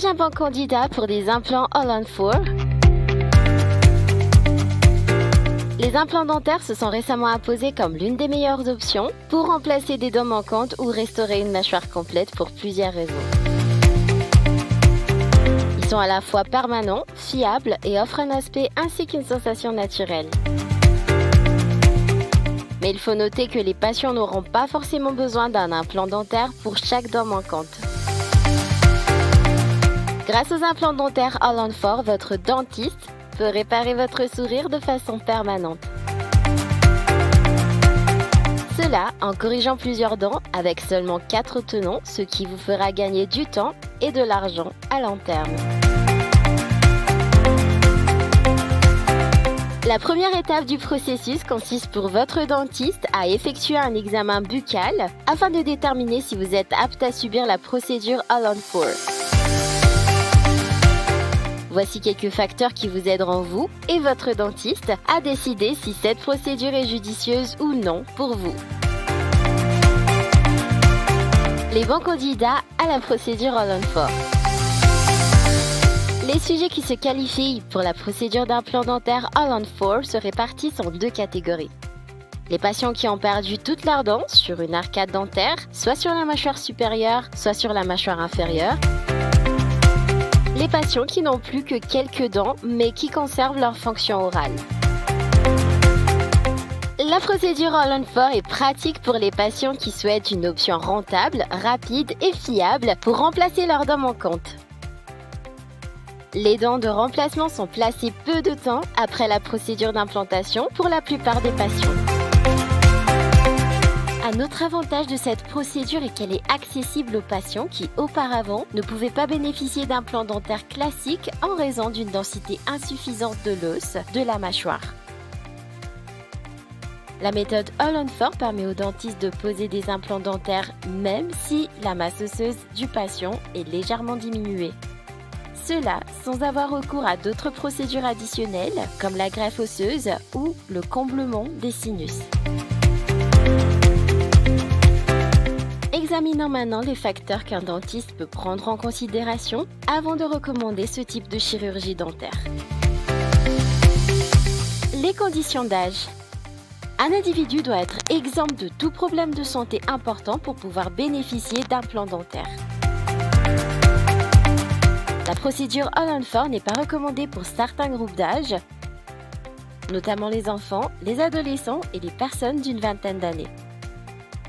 Déjà bon candidat pour des implants All-on-4? Les implants dentaires se sont récemment imposés comme l'une des meilleures options pour remplacer des dents manquantes ou restaurer une mâchoire complète pour plusieurs raisons. Ils sont à la fois permanents, fiables et offrent un aspect ainsi qu'une sensation naturelle. Mais il faut noter que les patients n'auront pas forcément besoin d'un implant dentaire pour chaque dent manquante. Grâce aux implants dentaires All-on-4, votre dentiste peut réparer votre sourire de façon permanente. Cela en corrigeant plusieurs dents avec seulement 4 tenons, ce qui vous fera gagner du temps et de l'argent à long terme. La première étape du processus consiste pour votre dentiste à effectuer un examen buccal afin de déterminer si vous êtes apte à subir la procédure All-on-4. Voici quelques facteurs qui vous aideront vous et votre dentiste à décider si cette procédure est judicieuse ou non pour vous. Les bons candidats à la procédure All-on-4. Les sujets qui se qualifient pour la procédure d'implant dentaire All-on-4 se répartissent en 2 catégories. Les patients qui ont perdu toutes leurs dents sur une arcade dentaire, soit sur la mâchoire supérieure, soit sur la mâchoire inférieure. Les patients qui n'ont plus que quelques dents, mais qui conservent leur fonction orale. La procédure All-on-4 est pratique pour les patients qui souhaitent une option rentable, rapide et fiable pour remplacer leurs dents manquantes. Les dents de remplacement sont placées peu de temps après la procédure d'implantation pour la plupart des patients. Un autre avantage de cette procédure est qu'elle est accessible aux patients qui, auparavant, ne pouvaient pas bénéficier d'implants dentaires classiques en raison d'une densité insuffisante de l'os de la mâchoire. La méthode All-on-4 permet au dentiste de poser des implants dentaires même si la masse osseuse du patient est légèrement diminuée. Cela sans avoir recours à d'autres procédures additionnelles comme la greffe osseuse ou le comblement des sinus. Examinons maintenant les facteurs qu'un dentiste peut prendre en considération avant de recommander ce type de chirurgie dentaire. Les conditions d'âge. Un individu doit être exempt de tout problème de santé important pour pouvoir bénéficier d'implants dentaires. La procédure All-on-4 n'est pas recommandée pour certains groupes d'âge, notamment les enfants, les adolescents et les personnes d'une vingtaine d'années.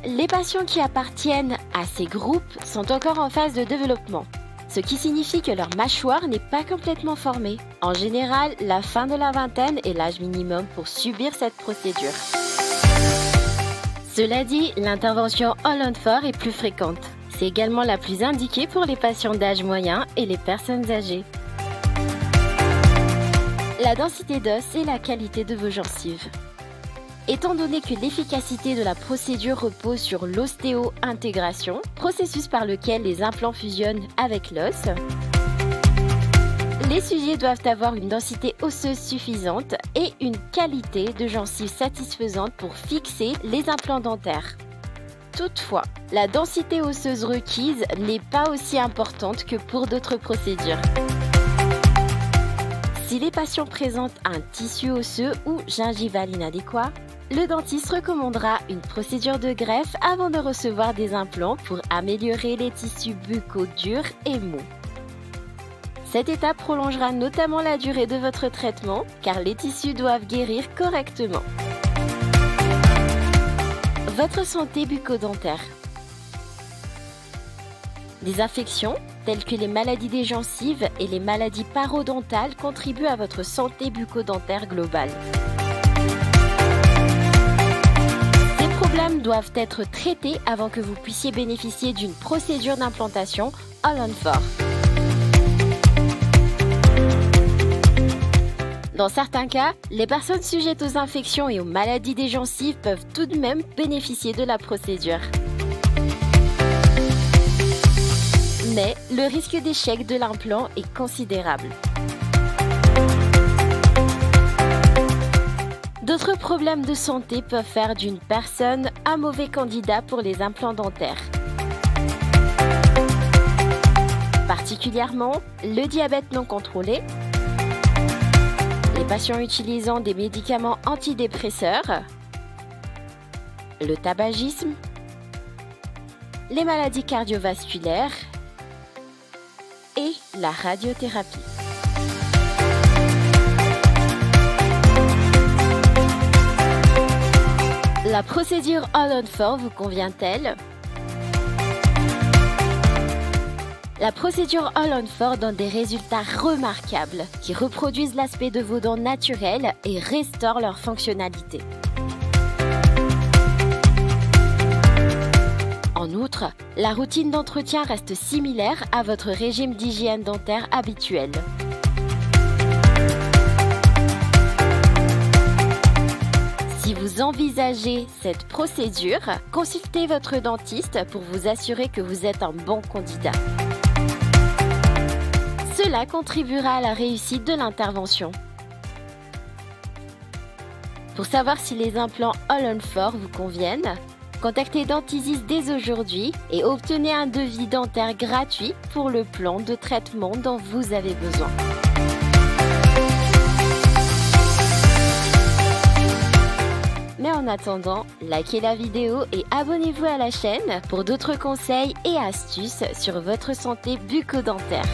Les patients qui appartiennent à ces groupes sont encore en phase de développement, ce qui signifie que leur mâchoire n'est pas complètement formée. En général, la fin de la vingtaine est l'âge minimum pour subir cette procédure. Cela dit, l'intervention All-on-4 est plus fréquente. C'est également la plus indiquée pour les patients d'âge moyen et les personnes âgées. La densité d'os et la qualité de vos gencives. Étant donné que l'efficacité de la procédure repose sur l'ostéo-intégration, processus par lequel les implants fusionnent avec l'os, les sujets doivent avoir une densité osseuse suffisante et une qualité de gencive satisfaisante pour fixer les implants dentaires. Toutefois, la densité osseuse requise n'est pas aussi importante que pour d'autres procédures. Si les patients présentent un tissu osseux ou gingival inadéquat, le dentiste recommandera une procédure de greffe avant de recevoir des implants pour améliorer les tissus buccaux durs et mous. Cette étape prolongera notamment la durée de votre traitement car les tissus doivent guérir correctement. Votre santé bucco-dentaire. Des infections, telles que les maladies des gencives et les maladies parodontales, contribuent à votre santé bucco-dentaire globale. Ces problèmes doivent être traités avant que vous puissiez bénéficier d'une procédure d'implantation All-on-4. Dans certains cas, les personnes sujettes aux infections et aux maladies des gencives peuvent tout de même bénéficier de la procédure. Mais le risque d'échec de l'implant est considérable. D'autres problèmes de santé peuvent faire d'une personne un mauvais candidat pour les implants dentaires. particulièrement le diabète non contrôlé, les patients utilisant des médicaments antidépresseurs, le tabagisme, les maladies cardiovasculaires et la radiothérapie. La procédure All-on-4 vous convient-elle? La procédure All-on-4 donne des résultats remarquables qui reproduisent l'aspect de vos dents naturelles et restaurent leur fonctionnalité. En outre, la routine d'entretien reste similaire à votre régime d'hygiène dentaire habituel. Si vous envisagez cette procédure, consultez votre dentiste pour vous assurer que vous êtes un bon candidat. Cela contribuera à la réussite de l'intervention. Pour savoir si les implants All-on-4 vous conviennent, contactez Dentisis dès aujourd'hui et obtenez un devis dentaire gratuit pour le plan de traitement dont vous avez besoin. Mais en attendant, likez la vidéo et abonnez-vous à la chaîne pour d'autres conseils et astuces sur votre santé bucco-dentaire.